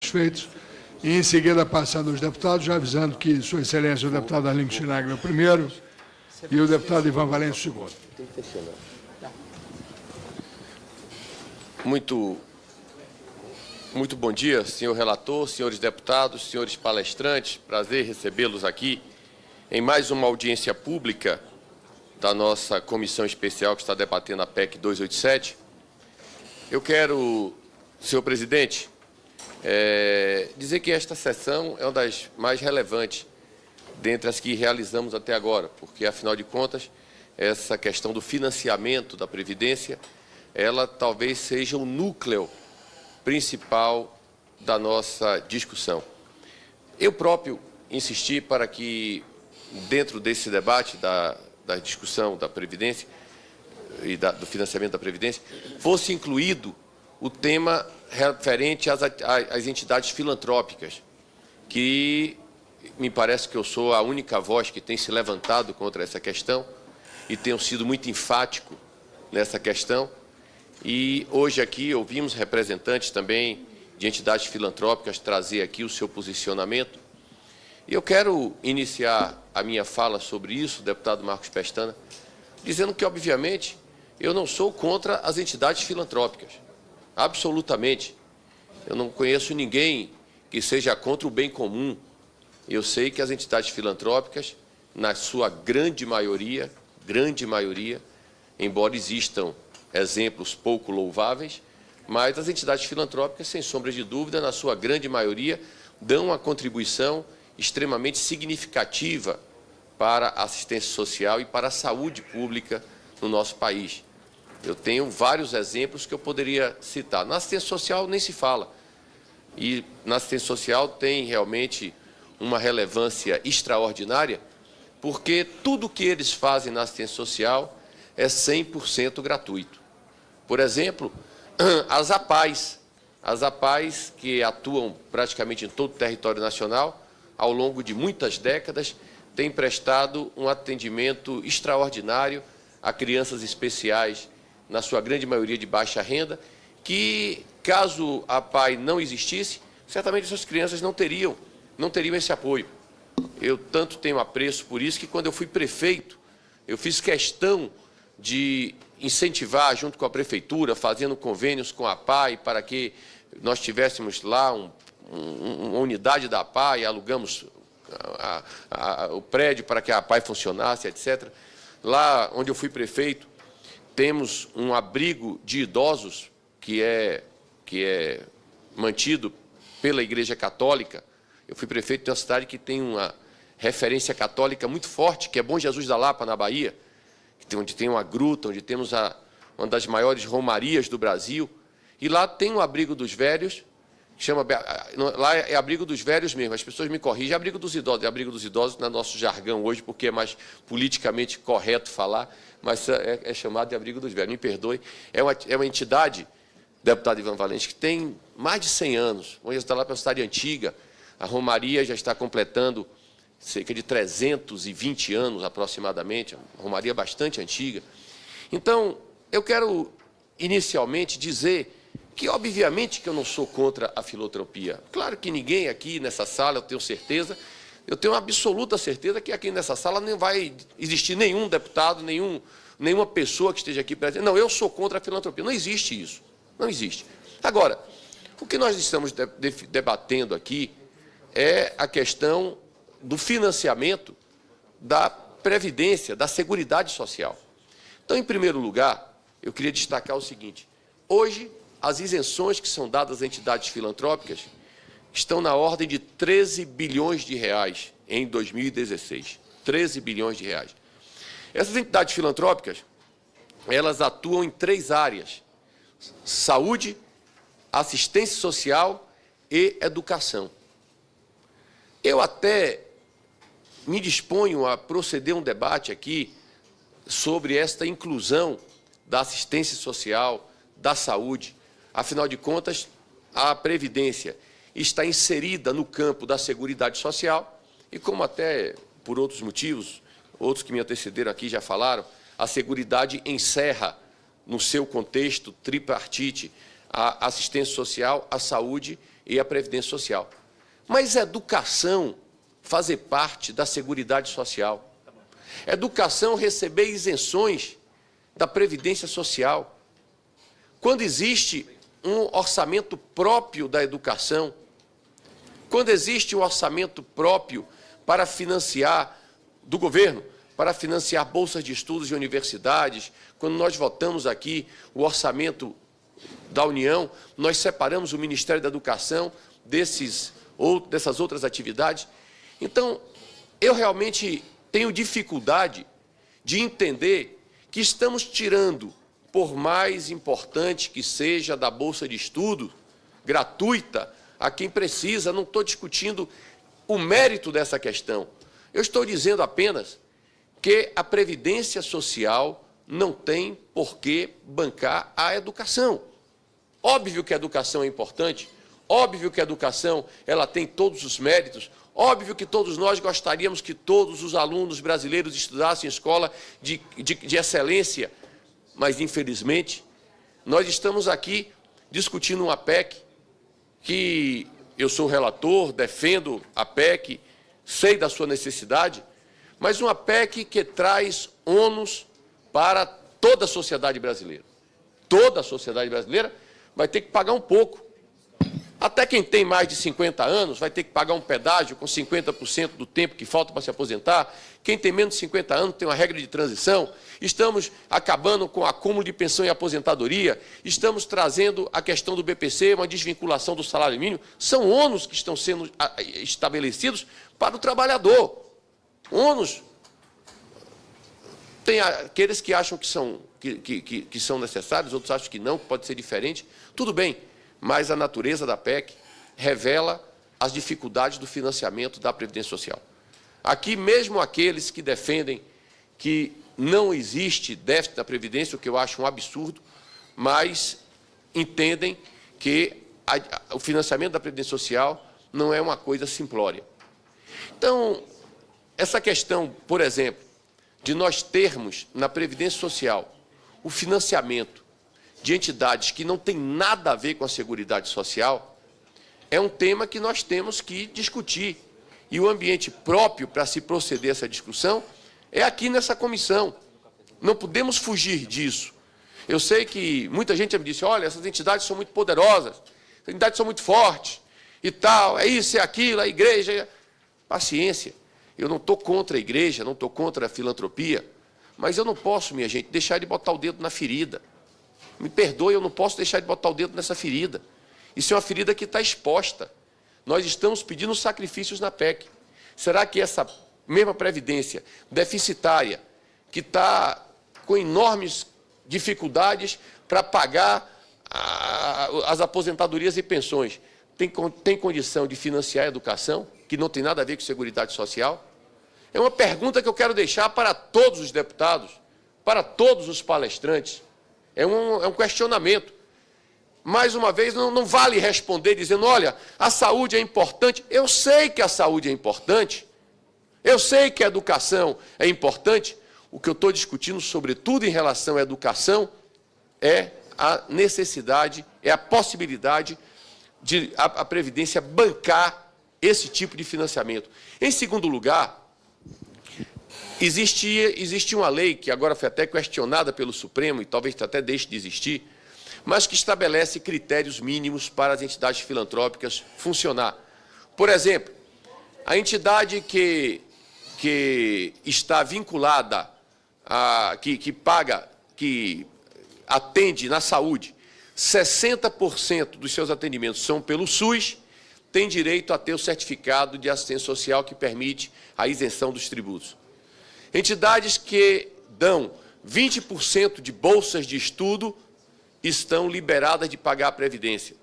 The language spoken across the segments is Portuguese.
satisfeitos. E, em seguida, passando aos deputados, já avisando que Sua Excelência, o deputado Arlindo Chinaglia, é o primeiro, e o deputado Ivan Valente, o segundo. Muito bom dia, senhor relator, senhores deputados, senhores palestrantes. Prazer recebê-los aqui em mais uma audiência pública da nossa comissão especial que está debatendo a PEC 287. Eu quero, senhor presidente, dizer que esta sessão é uma das mais relevantes dentre as que realizamos até agora, porque, afinal de contas, essa questão do financiamento da Previdência, ela talvez seja o núcleo principal da nossa discussão. Eu próprio insisti para que, dentro desse debate da discussão da Previdência e do financiamento da Previdência, fosse incluído o tema referente às entidades filantrópicas, que me parece que eu sou a única voz que tem se levantado contra essa questão e tenho sido muito enfático nessa questão. E hoje aqui ouvimos representantes também de entidades filantrópicas trazer aqui o seu posicionamento. E eu quero iniciar a minha fala sobre isso, deputado Marcos Pestana, dizendo que, obviamente, eu não sou contra as entidades filantrópicas. Absolutamente. Eu não conheço ninguém que seja contra o bem comum. Eu sei que as entidades filantrópicas, na sua grande maioria, embora existam exemplos pouco louváveis, mas as entidades filantrópicas, sem sombra de dúvida, na sua grande maioria, dão uma contribuição extremamente significativa para a assistência social e para a saúde pública no nosso país. Eu tenho vários exemplos que eu poderia citar. Na assistência social nem se fala. E na assistência social tem realmente uma relevância extraordinária, porque tudo que eles fazem na assistência social é 100% gratuito. Por exemplo, as APAES que atuam praticamente em todo o território nacional, ao longo de muitas décadas, têm prestado um atendimento extraordinário a crianças especiais, na sua grande maioria de baixa renda, que, caso a APAE não existisse, certamente essas crianças não teriam esse apoio. Eu tanto tenho apreço por isso que, quando eu fui prefeito, eu fiz questão de incentivar, junto com a Prefeitura, fazendo convênios com a APAE, para que nós tivéssemos lá uma unidade da APAE, alugamos o prédio para que a APAE funcionasse, etc. Lá onde eu fui prefeito, temos um abrigo de idosos que é mantido pela Igreja Católica. Eu fui prefeito de uma cidade que tem uma referência católica muito forte, que é Bom Jesus da Lapa, na Bahia, onde tem uma gruta, onde temos uma das maiores romarias do Brasil. E lá tem um abrigo dos velhos, lá é abrigo dos velhos mesmo, as pessoas me corrigem, é abrigo dos idosos no nosso jargão hoje, porque é mais politicamente correto falar, mas é chamado de abrigo dos velhos, me perdoe. É uma entidade, deputado Ivan Valente, que tem mais de 100 anos, Bom Jesus da Lapa é uma cidade antiga, a romaria já está completando cerca de 320 anos, aproximadamente, uma romaria bastante antiga. Então, eu quero, inicialmente, dizer que, obviamente, que eu não sou contra a filantropia. Claro que ninguém aqui nessa sala, eu tenho absoluta certeza que aqui nessa sala não vai existir nenhum deputado, nenhuma pessoa que esteja aqui presente. Não, eu sou contra a filantropia. Não existe isso. Não existe. Agora, o que nós estamos debatendo aqui é a questão do financiamento da Previdência, da Seguridade Social. Então, em primeiro lugar, eu queria destacar o seguinte: hoje, as isenções que são dadas às entidades filantrópicas estão na ordem de 13 bilhões de reais em 2016. 13 bilhões de reais. Essas entidades filantrópicas, elas atuam em 3 áreas: saúde, assistência social e educação. Eu até me disponho a proceder um debate aqui sobre esta inclusão da assistência social, da saúde. Afinal de contas, a Previdência está inserida no campo da Seguridade Social e, como até por outros motivos, outros que me antecederam aqui já falaram, a Seguridade encerra, no seu contexto tripartite, a assistência social, a saúde e a Previdência Social. Mas educação fazer parte da Seguridade Social. Educação receber isenções da Previdência Social. Quando existe um orçamento próprio da educação, quando existe um orçamento próprio para financiar, do governo, para financiar bolsas de estudos de universidades, quando nós votamos aqui o orçamento da União, nós separamos o Ministério da Educação dessas outras atividades. Então, eu realmente tenho dificuldade de entender que estamos tirando, por mais importante que seja, da bolsa de estudo gratuita a quem precisa. Não estou discutindo o mérito dessa questão. Eu estou dizendo apenas que a Previdência Social não tem por que bancar a educação. Óbvio que a educação é importante, óbvio que a educação ela tem todos os méritos, óbvio que todos nós gostaríamos que todos os alunos brasileiros estudassem em escola de excelência, mas, infelizmente, nós estamos aqui discutindo uma PEC que eu sou relator, defendo a PEC, sei da sua necessidade, mas uma PEC que traz ônus para toda a sociedade brasileira. Toda a sociedade brasileira vai ter que pagar um pouco. Até quem tem mais de 50 anos vai ter que pagar um pedágio com 50% do tempo que falta para se aposentar. Quem tem menos de 50 anos tem uma regra de transição. Estamos acabando com o acúmulo de pensão e aposentadoria. Estamos trazendo a questão do BPC, uma desvinculação do salário mínimo. São ônus que estão sendo estabelecidos para o trabalhador. Ônus. Tem aqueles que acham que são necessários, outros acham que não, que pode ser diferente. Tudo bem. Mas a natureza da PEC revela as dificuldades do financiamento da Previdência Social. Aqui, mesmo aqueles que defendem que não existe déficit da Previdência, o que eu acho um absurdo, mas entendem que o financiamento da Previdência Social não é uma coisa simplória. Então, essa questão, por exemplo, de nós termos na Previdência Social o financiamento de entidades que não têm nada a ver com a Seguridade Social, é um tema que nós temos que discutir. E o ambiente próprio para se proceder a essa discussão é aqui nessa comissão. Não podemos fugir disso. Eu sei que muita gente me disse, olha, essas entidades são muito poderosas, essas entidades são muito fortes, e tal, é isso, é aquilo, a igreja... Paciência, eu não estou contra a igreja, não estou contra a filantropia, mas eu não posso, minha gente, deixar de botar o dedo na ferida. Me perdoe, eu não posso deixar de botar o dedo nessa ferida. Isso é uma ferida que está exposta. Nós estamos pedindo sacrifícios na PEC. Será que essa mesma Previdência deficitária, que está com enormes dificuldades para pagar as aposentadorias e pensões, tem condição de financiar a educação, que não tem nada a ver com Seguridade Social? É uma pergunta que eu quero deixar para todos os deputados, para todos os palestrantes. É um questionamento. Mais uma vez, não vale responder dizendo, olha, a saúde é importante. Eu sei que a saúde é importante. Eu sei que a educação é importante. O que eu estou discutindo, sobretudo em relação à educação, é a necessidade, é a possibilidade de a Previdência bancar esse tipo de financiamento. Em segundo lugar, existia uma lei que agora foi até questionada pelo Supremo, e talvez até deixe de existir, mas que estabelece critérios mínimos para as entidades filantrópicas funcionar. Por exemplo, a entidade que está vinculada, que atende na saúde, 60% dos seus atendimentos são pelo SUS, tem direito a ter o certificado de assistência social que permite a isenção dos tributos. Entidades que dão 20% de bolsas de estudo estão liberadas de pagar a Previdência.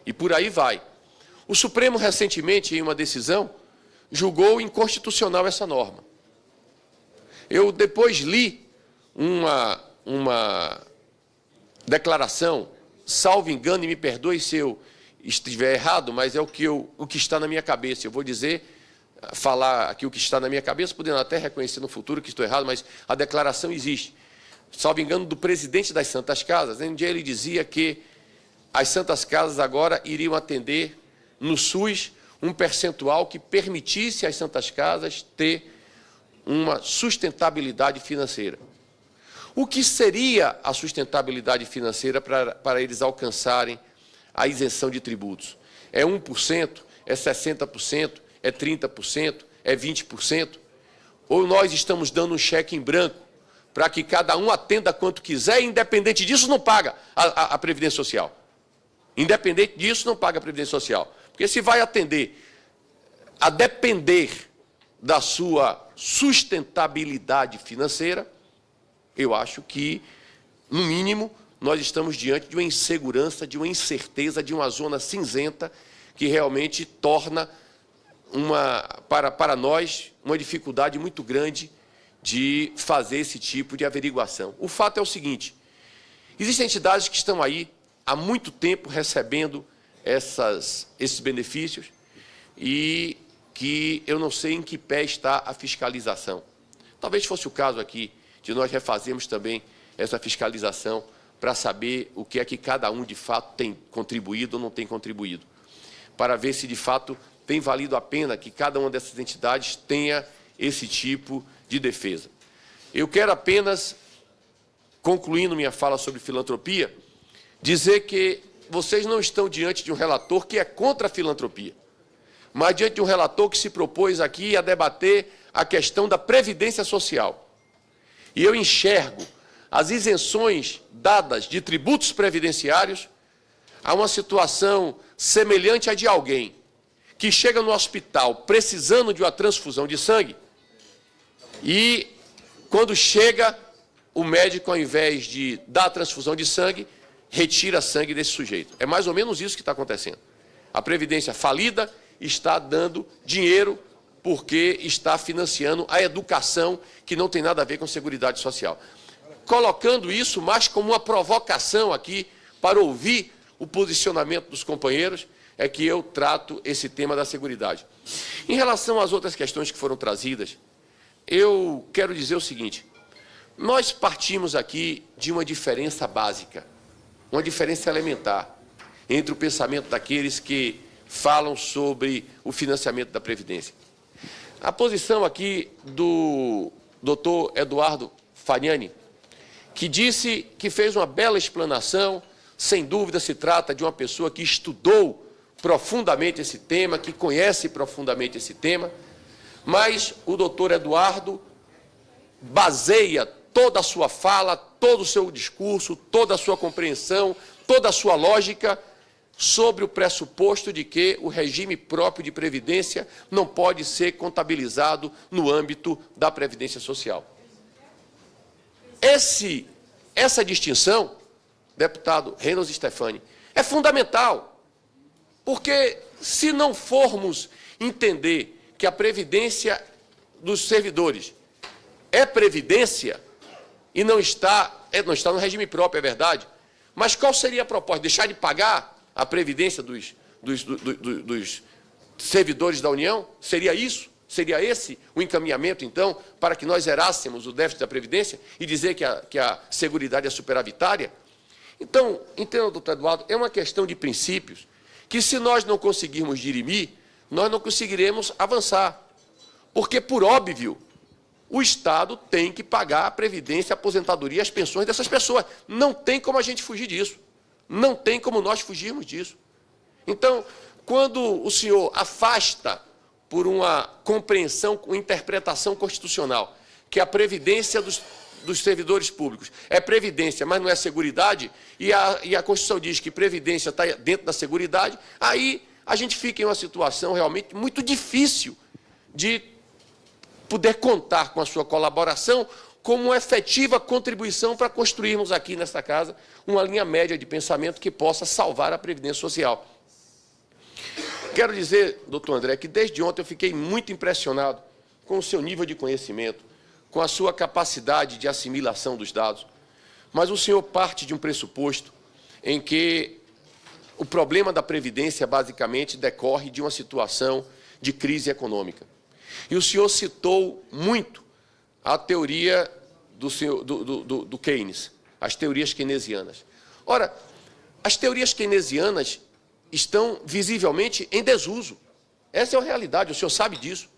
E por aí vai. O Supremo, recentemente, em uma decisão, julgou inconstitucional essa norma. Eu depois li uma declaração, salvo engano, e me perdoe se eu estiver errado, mas é o que está na minha cabeça. Eu vou falar aqui o que está na minha cabeça, podendo até reconhecer no futuro que estou errado, mas a declaração existe. Salvo engano, do presidente das Santas Casas, onde ele dizia que as Santas Casas agora iriam atender no SUS um percentual que permitisse às Santas Casas ter uma sustentabilidade financeira. O que seria a sustentabilidade financeira para eles alcançarem a isenção de tributos? É 1%? É 60%? É 30%? É 20%? Ou nós estamos dando um cheque em branco para que cada um atenda quanto quiser e, independente disso, não paga a Previdência Social? Independente disso, não paga a Previdência Social. Porque se vai atender a depender da sua sustentabilidade financeira, eu acho que, no mínimo, nós estamos diante de uma insegurança, de uma incerteza, de uma zona cinzenta que realmente torna para nós uma dificuldade muito grande de fazer esse tipo de averiguação. O fato é o seguinte: existem entidades que estão aí há muito tempo recebendo esses benefícios e que eu não sei em que pé está a fiscalização. Talvez fosse o caso aqui de nós refazermos também essa fiscalização para saber o que é que cada um, de fato, tem contribuído ou não tem contribuído, para ver se, de fato, tem valido a pena que cada uma dessas entidades tenha esse tipo de defesa. Eu quero apenas, concluindo minha fala sobre filantropia, dizer que vocês não estão diante de um relator que é contra a filantropia, mas diante de um relator que se propôs aqui a debater a questão da previdência social. E eu enxergo as isenções dadas de tributos previdenciários a uma situação semelhante à de alguém que chega no hospital precisando de uma transfusão de sangue e, quando chega, o médico, ao invés de dar a transfusão de sangue, retira sangue desse sujeito. É mais ou menos isso que está acontecendo. A Previdência falida está dando dinheiro porque está financiando a educação que não tem nada a ver com Seguridade Social. Colocando isso mais como uma provocação aqui para ouvir o posicionamento dos companheiros, é que eu trato esse tema da Seguridade. Em relação às outras questões que foram trazidas, eu quero dizer o seguinte: nós partimos aqui de uma diferença básica, uma diferença elementar entre o pensamento daqueles que falam sobre o financiamento da Previdência. A posição aqui do doutor Eduardo Fagnani, que fez uma bela explanação, sem dúvida se trata de uma pessoa que estudou profundamente esse tema, que conhece profundamente esse tema, mas o doutor Eduardo baseia toda a sua fala, todo o seu discurso, toda a sua compreensão, toda a sua lógica sobre o pressuposto de que o regime próprio de previdência não pode ser contabilizado no âmbito da Previdência Social. Essa distinção, deputado Reynolds Stefani, é fundamental, porque se não formos entender que a previdência dos servidores é previdência e não está no regime próprio, é verdade, mas qual seria a proposta? Deixar de pagar a previdência dos servidores da União? Seria isso? Seria esse o encaminhamento, então, para que nós zerássemos o déficit da Previdência e dizer que a Seguridade é superavitária? Então, entenda, doutor Eduardo, é uma questão de princípios que, se nós não conseguirmos dirimir, nós não conseguiremos avançar. Porque, por óbvio, o Estado tem que pagar a Previdência, a aposentadoria, as pensões dessas pessoas. Não tem como a gente fugir disso. Não tem como nós fugirmos disso. Então, quando o senhor afasta, por uma compreensão, uma interpretação constitucional, que a previdência dos servidores públicos é previdência, mas não é seguridade, e a Constituição diz que previdência está dentro da seguridade, aí a gente fica em uma situação realmente muito difícil de poder contar com a sua colaboração como uma efetiva contribuição para construirmos aqui nesta casa uma linha média de pensamento que possa salvar a Previdência Social. Quero dizer, doutor André, que desde ontem eu fiquei muito impressionado com o seu nível de conhecimento, com a sua capacidade de assimilação dos dados, mas o senhor parte de um pressuposto em que o problema da Previdência, basicamente, decorre de uma situação de crise econômica. E o senhor citou muito a teoria do Keynes, as teorias keynesianas. Ora, as teorias keynesianas estão visivelmente em desuso. Essa é a realidade, o senhor sabe disso.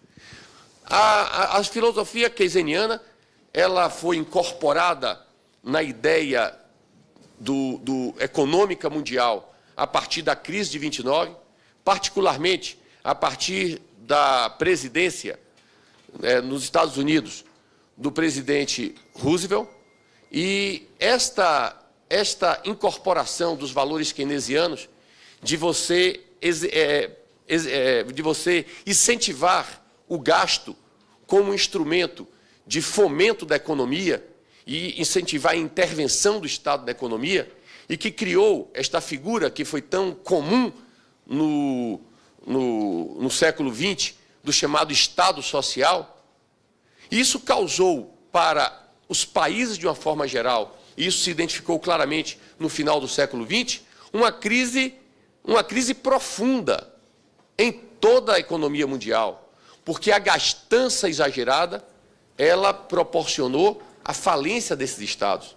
A filosofia keynesiana, ela foi incorporada na ideia econômica mundial a partir da crise de 29, particularmente a partir da presidência nos Estados Unidos do presidente Roosevelt, e esta incorporação dos valores keynesianos de você incentivar o gasto como instrumento de fomento da economia e incentivar a intervenção do Estado na economia, e que criou esta figura que foi tão comum no século XX, do chamado Estado Social. Isso causou para os países, de uma forma geral, e isso se identificou claramente no final do século XX, uma crise profunda em toda a economia mundial, porque a gastança exagerada, ela proporcionou a falência desses estados.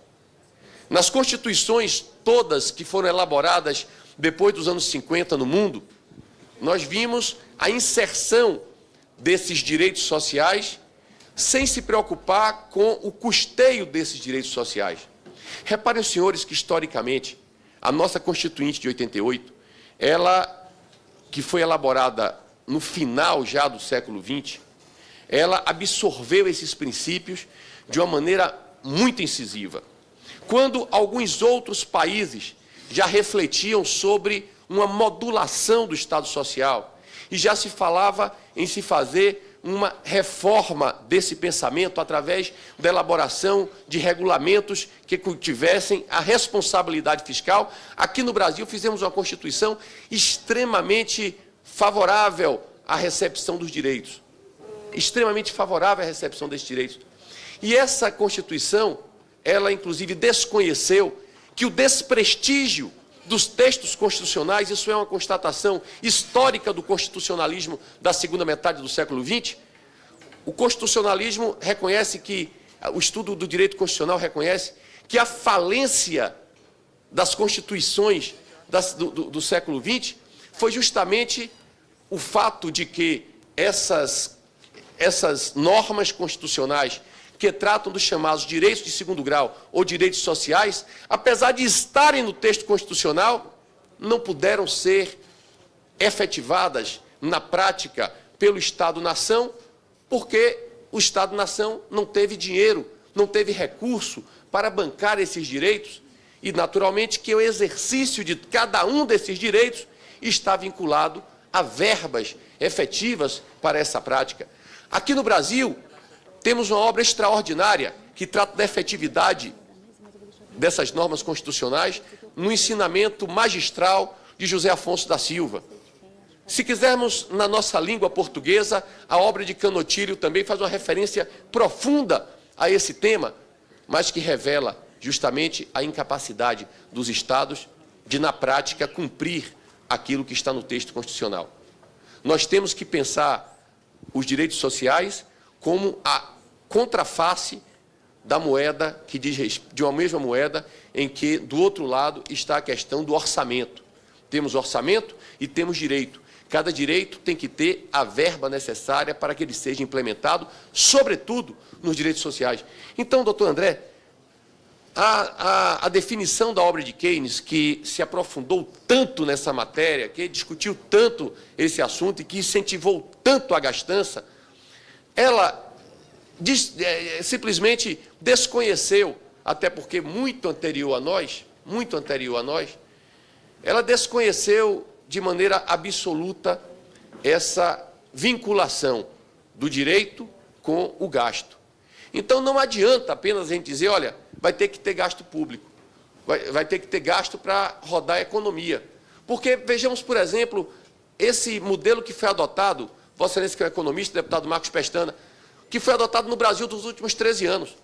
Nas constituições todas que foram elaboradas depois dos anos 50 no mundo, nós vimos a inserção desses direitos sociais sem se preocupar com o custeio desses direitos sociais. Reparem, senhores, que historicamente a nossa Constituinte de 88, ela, que foi elaborada no final já do século XX, ela absorveu esses princípios de uma maneira muito incisiva. Quando alguns outros países já refletiam sobre uma modulação do Estado Social e já se falava em se fazer uma reforma desse pensamento através da elaboração de regulamentos que tivessem a responsabilidade fiscal, aqui no Brasil fizemos uma Constituição extremamente favorável à recepção dos direitos. Extremamente favorável à recepção desses direitos. E essa Constituição, ela inclusive desconheceu que o desprestígio dos textos constitucionais, isso é uma constatação histórica do constitucionalismo da segunda metade do século XX, o constitucionalismo reconhece que, o estudo do direito constitucional reconhece que a falência das constituições do século XX foi justamente o fato de que essas normas constitucionais que tratam dos chamados direitos de segundo grau ou direitos sociais, apesar de estarem no texto constitucional, não puderam ser efetivadas na prática pelo Estado-nação, porque o Estado-nação não teve dinheiro, não teve recurso para bancar esses direitos, e, naturalmente, que o exercício de cada um desses direitos está vinculado a verbas efetivas para essa prática. Aqui no Brasil, temos uma obra extraordinária que trata da efetividade dessas normas constitucionais no ensinamento magistral de José Afonso da Silva. Se quisermos, na nossa língua portuguesa, a obra de Canotilho também faz uma referência profunda a esse tema, mas que revela justamente a incapacidade dos Estados de, na prática, cumprir aquilo que está no texto constitucional. Nós temos que pensar os direitos sociais como a contraface da moeda que de uma mesma moeda em que, do outro lado, está a questão do orçamento. Temos orçamento e temos direito. Cada direito tem que ter a verba necessária para que ele seja implementado, sobretudo nos direitos sociais. Então, doutor André, a definição da obra de Keynes, que se aprofundou tanto nessa matéria, que discutiu tanto esse assunto e que incentivou tanto a gastança, ela simplesmente desconheceu, até porque muito anterior a nós, ela desconheceu de maneira absoluta essa vinculação do direito com o gasto. Então, não adianta apenas a gente dizer, olha, vai ter que ter gasto público, vai ter que ter gasto para rodar a economia. Porque, vejamos, por exemplo, esse modelo que foi adotado, Vossa Excelência, que é o economista, deputado Marcos Pestana, que foi adotado no Brasil dos últimos 13 anos.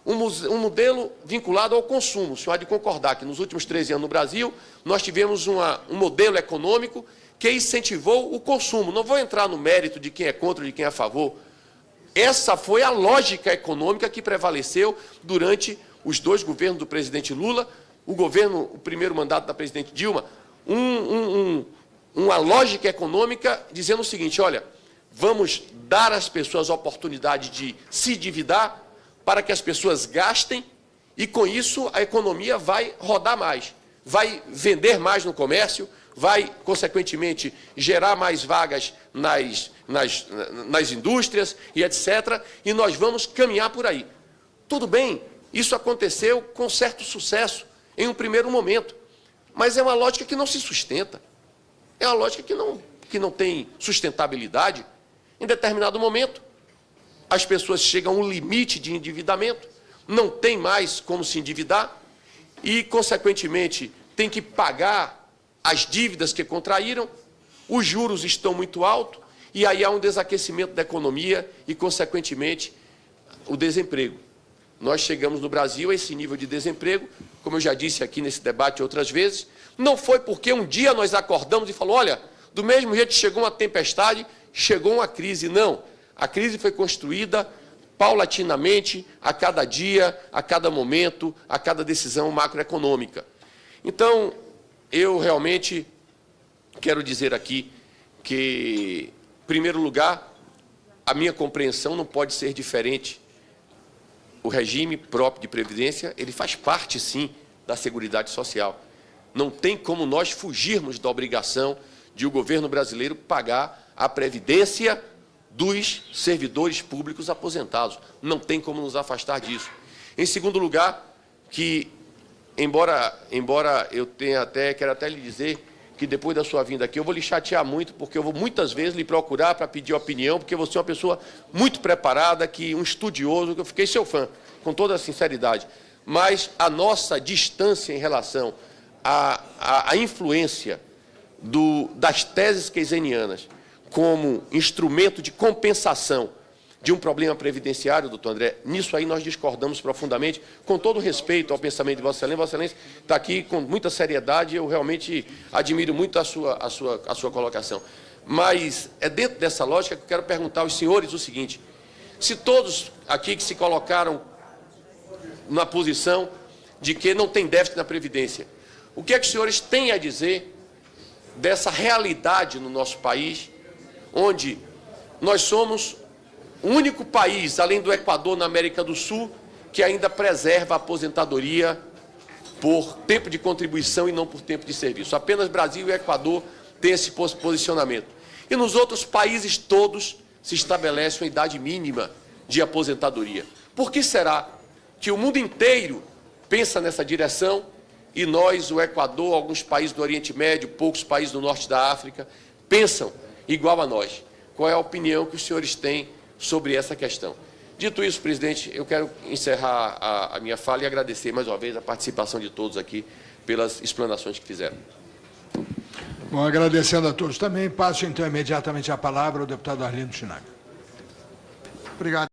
Um modelo vinculado ao consumo. O senhor há de concordar que nos últimos 13 anos no Brasil, nós tivemos um modelo econômico que incentivou o consumo. Não vou entrar no mérito de quem é contra e de quem é a favor. Essa foi a lógica econômica que prevaleceu durante os dois governos do presidente Lula, o primeiro mandato da presidente Dilma, uma lógica econômica dizendo o seguinte, olha, vamos dar às pessoas a oportunidade de se endividar para que as pessoas gastem e, com isso, a economia vai rodar mais, vai vender mais no comércio, vai, consequentemente, gerar mais vagas nas indústrias e etc. E nós vamos caminhar por aí. Tudo bem, isso aconteceu com certo sucesso em um primeiro momento, mas é uma lógica que não se sustenta. É uma lógica que não tem sustentabilidade. Em determinado momento, as pessoas chegam a um limite de endividamento, não tem mais como se endividar e, consequentemente, tem que pagar as dívidas que contraíram, os juros estão muito altos e aí há um desaquecimento da economia e, consequentemente, o desemprego. Nós chegamos no Brasil a esse nível de desemprego, como eu já disse aqui nesse debate outras vezes, não foi porque um dia nós acordamos e falou, olha, do mesmo jeito que chegou uma tempestade, chegou uma crise. Não, a crise foi construída paulatinamente, a cada dia, a cada momento, a cada decisão macroeconômica. Então, eu realmente quero dizer aqui que, em primeiro lugar, a minha compreensão não pode ser diferente. O regime próprio de previdência, ele faz parte, sim, da Seguridade Social. Não tem como nós fugirmos da obrigação de o governo brasileiro pagar a previdência dos servidores públicos aposentados. Não tem como nos afastar disso. Em segundo lugar, que, embora eu quero até lhe dizer que depois da sua vinda aqui, eu vou lhe chatear muito, porque eu vou muitas vezes lhe procurar para pedir opinião, porque você é uma pessoa muito preparada, um estudioso, que eu fiquei seu fã, com toda a sinceridade. Mas a nossa distância em relação à influência das teses keynesianas como instrumento de compensação de um problema previdenciário, doutor André, nisso aí nós discordamos profundamente, com todo respeito ao pensamento de Vossa Excelência. Vossa Excelência está aqui com muita seriedade, eu realmente admiro muito a sua colocação. Mas é dentro dessa lógica que eu quero perguntar aos senhores o seguinte, se todos aqui que se colocaram na posição de que não tem déficit na Previdência, o que é que os senhores têm a dizer dessa realidade no nosso país, onde nós somos o único país, além do Equador, na América do Sul, que ainda preserva a aposentadoria por tempo de contribuição e não por tempo de serviço. Apenas Brasil e Equador têm esse posicionamento. E nos outros países todos se estabelece uma idade mínima de aposentadoria. Por que será que o mundo inteiro pensa nessa direção e nós, o Equador, alguns países do Oriente Médio, poucos países do Norte da África, pensam igual a nós? Qual é a opinião que os senhores têm sobre essa questão? Dito isso, presidente, eu quero encerrar a minha fala e agradecer mais uma vez a participação de todos aqui pelas explanações que fizeram. Bom, agradecendo a todos também, passo então imediatamente a palavra ao deputado Arlindo Chinaglia. Obrigado.